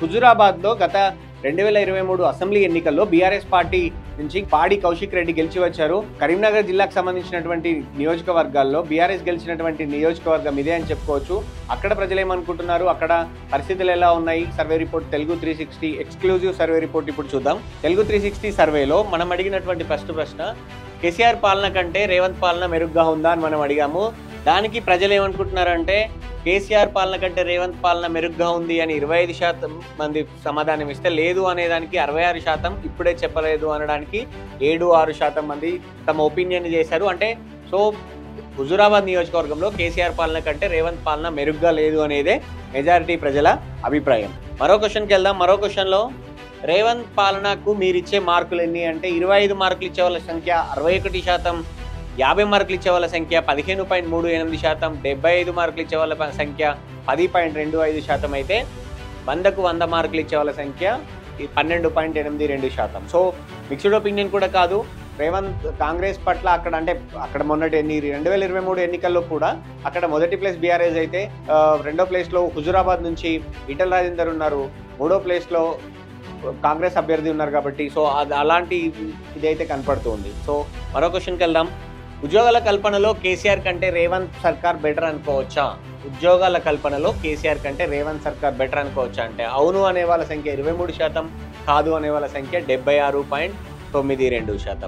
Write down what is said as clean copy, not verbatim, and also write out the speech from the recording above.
హుజురాబాద్లో గత 2023 అసెంబ్లీ ఎన్నికల్లో BRS party నుంచి పాడి కౌశిక్ రెడ్డి గెలిచి వచ్చారు. కరీంనగర్ జిల్లాకు సంబంధించినటువంటి నియోజకవర్గాల్లో బీఆర్ఎస్ గెలిచినటువంటి నియోజకవర్గం ఇదే అని చెప్పుకోవచ్చు. అక్కడ ప్రజలు ఏమనుకుంటున్నారు, అక్కడ పరిస్థితులు ఎలా ఉన్నాయి? Survey report Telugu 360 exclusive survey report ఇప్పుడు చూద్దాం. తెలుగు 360 సర్వేలో మనం అడిగినటువంటి ఫస్ట్ ప్రశ్న, కేసీఆర్ పాలన కంటే రేవంత్ పాలన మెరుగ్గా ఉందా అని మనం అడిగాము. దానికి ప్రజలు ఏమనుకుంటున్నారంటే కేసీఆర్ పాలన కంటే రేవంత్ పాలన మెరుగ్గా ఉంది అని 25% మంది సమాధానం ఇస్తే, లేదు అనేదానికి 66%, ఇప్పుడే చెప్పలేదు అనడానికి 7-6% మంది తమ ఒపీనియన్ చేశారు. అంటే సో హుజురాబాద్ నియోజకవర్గంలో కేసీఆర్ పాలన కంటే రేవంత్ పాలన మెరుగ్గా లేదు అనేదే మెజారిటీ ప్రజల అభిప్రాయం. మరో క్వశ్చన్కి వెళ్దాం. మరో క్వశ్చన్లో రేవంత్ పాలనకు మీరిచ్చే మార్కులు ఎన్ని అంటే 25 మార్కులు ఇచ్చే వాళ్ళ సంఖ్య 61%, 50 మార్కులు ఇచ్చే వాళ్ళ సంఖ్య 15.38%, 75 మార్కులు ఇచ్చే వాళ్ళ సంఖ్య 10.25% అయితే 100కు 100 మార్కులు ఇచ్చే వాళ్ళ సంఖ్య 12.82%. సో మిక్స్డ్ ఒపీనియన్ కూడా కాదు. రేవంత్ కాంగ్రెస్ పట్ల అక్కడ మొన్నటి 2023 ఎన్నికల్లో కూడా అక్కడ మొదటి ప్లేస్ బీఆర్ఎస్ అయితే, రెండో ప్లేస్లో హుజురాబాద్ నుంచి ఈటెల రాజేందర్ ఉన్నారు, మూడో ప్లేస్లో కాంగ్రెస్ అభ్యర్థి ఉన్నారు. కాబట్టి సో అలాంటి ఇదైతే కనపడుతుంది. సో మరో క్వశ్చన్కి వెళ్దాం. ఉద్యోగాల కల్పనలో కేసీఆర్ కంటే రేవంత్ సర్కార్ బెటర్ అనుకోవచ్చా? ఉద్యోగాల కల్పనలో కేసీఆర్ కంటే రేవంత్ సర్కార్ బెటర్ అనుకోవచ్చా అంటే అవును అనే వాళ్ళ సంఖ్య 23%, కాదు అనే వాళ్ళ సంఖ్య 76.92%.